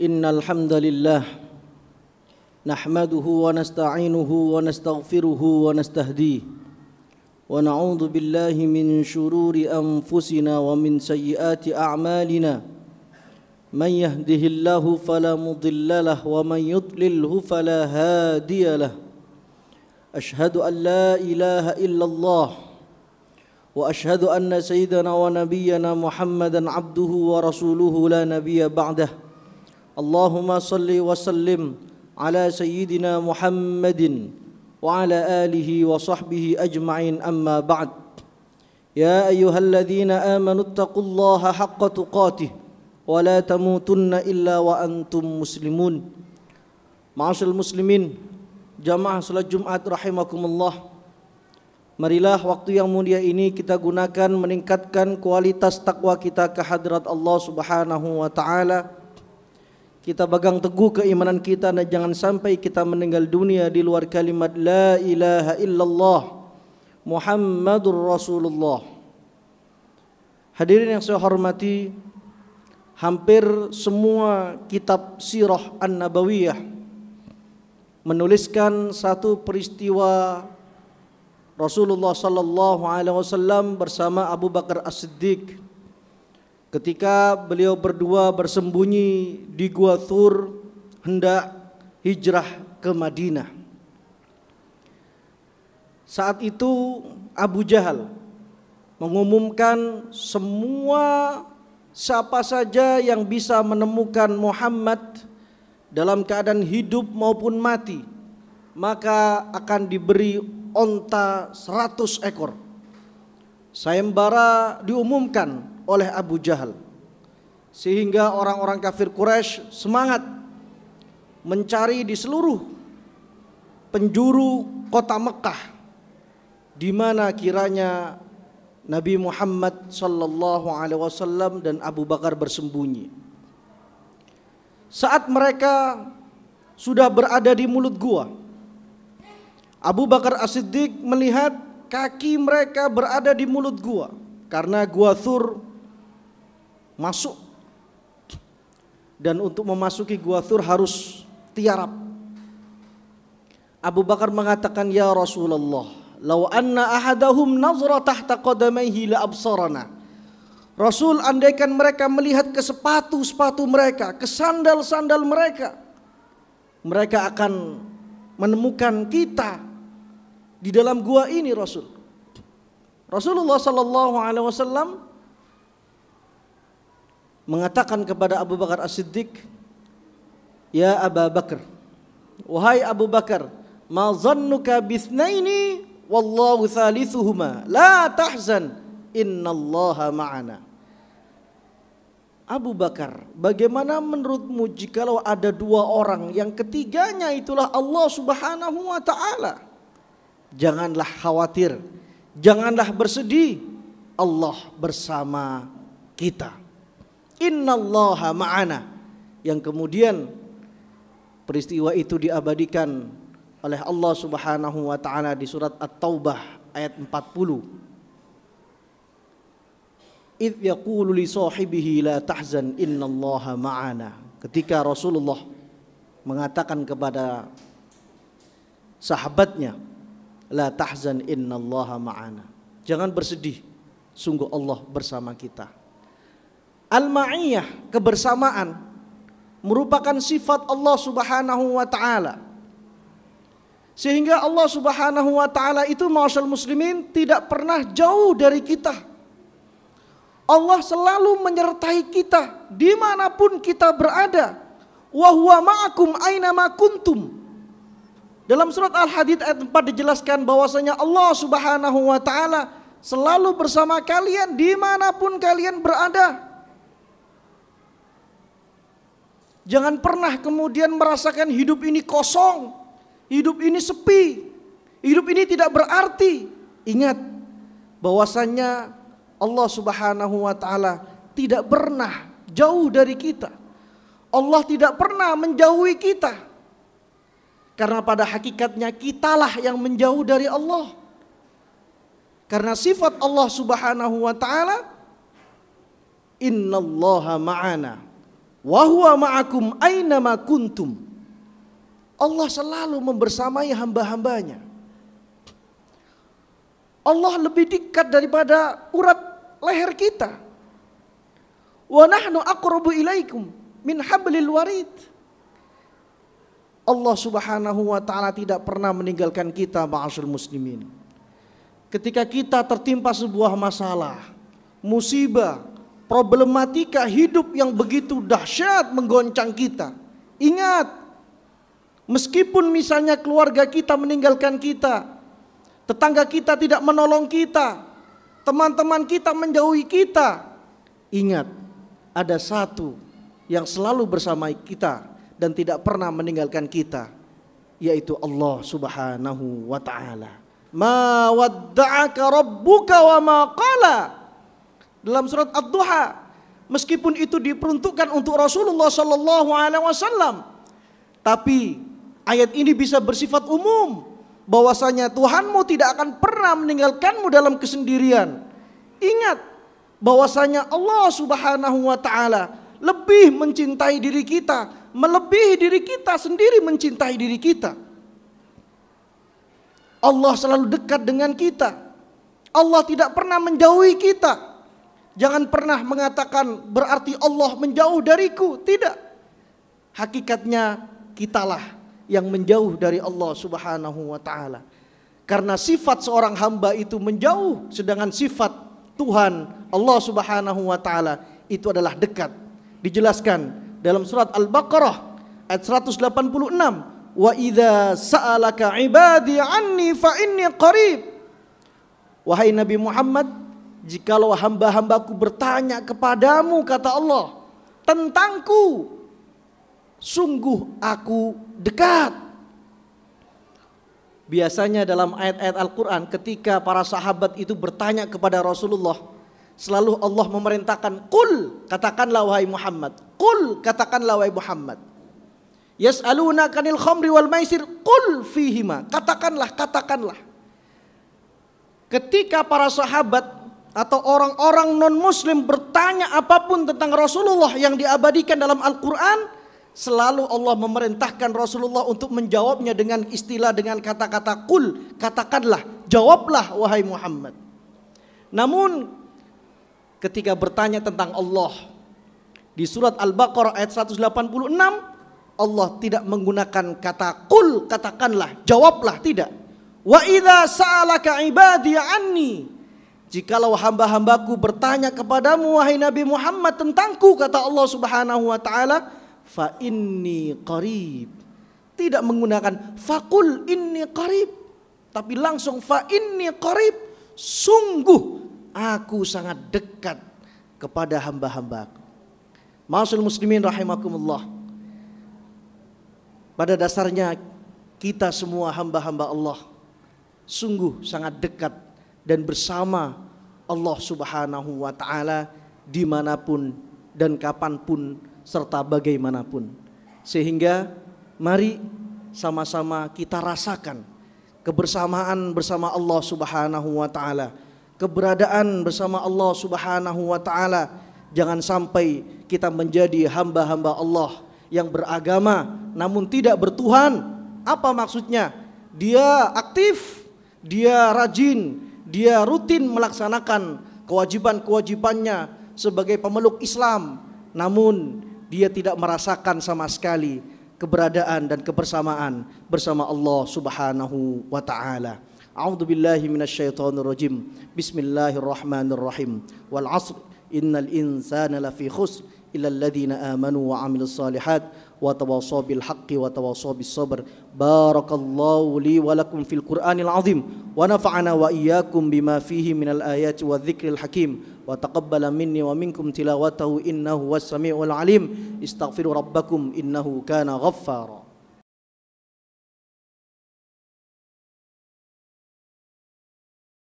Innal hamdalillah nahmaduhu wa nasta'inuhu wa nastaghfiruhu wa nastahdihi wa na'udzu billahi min shururi anfusina wa min sayyiati a'malina man yahdihillahu fala mudilla lahu wa man yudlilhu fala hadiya lahu ashhadu an la ilaha illallah wa ashhadu anna sayyidana wa nabiyyana Muhammadan abduhu wa rasuluhu la nabiyya ba'dah. Allahumma salli wa sallim ala sayyidina Muhammadin wa ala alihi wa sahbihi ajma'in, amma ba'd. Ya ayyuhalladzina amanu taqullaha haqqa tuqatih wa la tamutunna illa wa antum muslimun. Ma'asyiral muslimin, jamaah salat Jumat rahimakumullah. Marilah waktu yang mulia ini kita gunakan meningkatkan kualitas takwa kita ke hadirat Allah Subhanahu wa taala. Kita pegang teguh keimanan kita dan jangan sampai kita meninggal dunia di luar kalimat la ilaha illallah Muhammadur Rasulullah. Hadirin yang saya hormati, hampir semua kitab sirah an-nabawiyah menuliskan satu peristiwa Rasulullah sallallahu alaihi wasallam bersama Abu Bakar As-Siddiq ketika beliau berdua bersembunyi di Gua Thur hendak hijrah ke Madinah. Saat itu Abu Jahal mengumumkan siapa saja yang bisa menemukan Muhammad dalam keadaan hidup maupun mati, maka akan diberi onta 100 ekor. Sayembara diumumkan oleh Abu Jahal, sehingga orang-orang kafir Quraisy semangat mencari di seluruh penjuru kota Mekah di mana kiranya Nabi Muhammad sallallahu alaihi wasallam dan Abu Bakar bersembunyi. Saat mereka sudah berada di mulut gua, Abu Bakar As-Siddiq melihat kaki mereka berada di mulut gua, karena Gua Thur masuk, dan untuk memasuki Gua Thur harus tiarap. Abu Bakar mengatakan, ya Rasulullah, law anna ahadahum nazara tahta qadamaihi la absarana. Rasul, andaikan mereka melihat ke sepatu-sepatu mereka, ke sandal-sandal mereka, mereka akan menemukan kita di dalam gua ini. Rasulullah sallallahu alaihi wasallam mengatakan kepada Abu Bakar As-Siddiq, ya Abu Bakar, wahai Abu Bakar, ma zannuka bithnaini wallahu thalithuhuma la tahzan innallaha ma'ana. Abu Bakar, bagaimana menurutmu jikalau ada dua orang yang ketiganya itulah Allah Subhanahu wa taala? Janganlah khawatir, janganlah bersedih, Allah bersama kita. Innallaha ma'ana. Yang kemudian peristiwa itu diabadikan oleh Allah Subhanahu wa taala di surat At-Taubah ayat 40. Idz yaqulu li sahibihi la tahzan innallaha ma'ana. Ketika Rasulullah mengatakan kepada sahabatnya, la tahzan innallaha ma'ana, jangan bersedih, sungguh Allah bersama kita. Al-ma'iyah, kebersamaan, merupakan sifat Allah Subhanahu wa taala. Sehingga Allah Subhanahu wa taala itu, ma'asyiral muslimin, tidak pernah jauh dari kita. Allah selalu menyertai kita dimanapun kita berada. Wa huwa ma'akum aina ma kuntum. Dalam surat Al-Hadid ayat 4 dijelaskan bahwasanya Allah Subhanahu wa taala selalu bersama kalian dimanapun kalian berada. Jangan pernah kemudian merasakan hidup ini kosong, hidup ini sepi, hidup ini tidak berarti. Ingat bahwasanya Allah Subhanahu wa taala tidak pernah jauh dari kita. Allah tidak pernah menjauhi kita. Karena pada hakikatnya kitalah yang menjauh dari Allah. Karena sifat Allah Subhanahu wa taala, innallaha ma'ana wa huwa ma'akum aina ma kuntum. Allah selalu membersamai hamba-hambanya. Allah lebih dekat daripada urat leher kita. Wa nahnu aqrabu ilaikum min hablil warid. Allah Subhanahu wa taala tidak pernah meninggalkan kita, ma'asyiral muslimin. Ketika kita tertimpa sebuah masalah, musibah, problematika hidup yang begitu dahsyat menggoncang kita, ingat, meskipun misalnya keluarga kita meninggalkan kita, tetangga kita tidak menolong kita, teman-teman kita menjauhi kita, ingat, ada satu yang selalu bersama kita dan tidak pernah meninggalkan kita, yaitu Allah Subhanahu wa taala. Ma wadda'aka rabbuka wa ma qala. Dalam surat Ad-Duha, meskipun itu diperuntukkan untuk Rasulullah sallallahu alaihi wasallam, tapi ayat ini bisa bersifat umum, bahwasanya Tuhanmu tidak akan pernah meninggalkanmu dalam kesendirian. Ingat bahwasanya Allah Subhanahu wa taala lebih mencintai diri kita, melebihi diri kita sendiri mencintai diri kita. Allah selalu dekat dengan kita. Allah tidak pernah menjauhi kita. Jangan pernah mengatakan berarti Allah menjauh dariku. Tidak. Hakikatnya kitalah yang menjauh dari Allah Subhanahu wa taala. Karena sifat seorang hamba itu menjauh, sedangkan sifat Tuhan Allah Subhanahu wa taala itu adalah dekat. Dijelaskan dalam surat Al-Baqarah ayat 186, wa idza sa'alaka ibadi anni fa inni qarib. Wahai Nabi Muhammad, jikalau hamba-hambaku bertanya kepadamu, kata Allah, tentangku, sungguh aku dekat. Biasanya dalam ayat-ayat Al-Quran, ketika para sahabat itu bertanya kepada Rasulullah, selalu Allah memerintahkan, qul, katakanlah wahai Muhammad, qul, katakanlah wahai Muhammad. Yas'aluna kanil khamri wal maisir, qul fihima, katakanlah, katakanlah. Ketika para sahabat atau orang-orang non-muslim bertanya apapun tentang Rasulullah yang diabadikan dalam Al-Quran, selalu Allah memerintahkan Rasulullah untuk menjawabnya dengan istilah, dengan kata-kata qul, katakanlah, jawablah wahai Muhammad. Namun ketika bertanya tentang Allah di surat Al-Baqarah ayat 186, Allah tidak menggunakan kata qul, katakanlah, jawablah, tidak. Wa idza sa'alaka ibadi anni, jikalau hamba-hambaku bertanya kepadamu wahai Nabi Muhammad tentangku, kata Allah Subhanahu wa taala, fa inni qarib. Tidak menggunakan faqul inni qarib, tapi langsung fa inni qarib, sungguh aku sangat dekat kepada hamba-hambaku. Ma'asyiral muslimin rahimakumullah. Pada dasarnya kita semua hamba-hamba Allah sungguh sangat dekat dan bersama Allah Subhanahu wa taala dimanapun dan kapanpun serta bagaimanapun. Sehingga mari sama-sama kita rasakan kebersamaan bersama Allah Subhanahu wa taala, keberadaan bersama Allah Subhanahu wa taala. Jangan sampai kita menjadi hamba-hamba Allah yang beragama namun tidak bertuhan. Apa maksudnya? Dia aktif, dia rajin, dia rutin melaksanakan kewajiban-kewajibannya sebagai pemeluk Islam, namun dia tidak merasakan sama sekali keberadaan dan kebersamaan bersama Allah Subhanahu wa taala. A'udzu billahi minasyaitonir rajim. Bismillahirrahmanirrahim. Wal 'asr innal insana lafi khusr illa alladhina amanu wa 'amilus shalihat wa tawassaw bil haqqi wa tawassaw bis sabr. Barakallahu li wa lakum fil Qur'anil 'azim wa nafa'ana wa iyyakum bima fihi minal ayati wadh-dhikril hakim wa taqabbala minni wa minkum tilawatahu innahu was samiul 'alim. Istaghfiru rabbakum innahu kana ghaffara.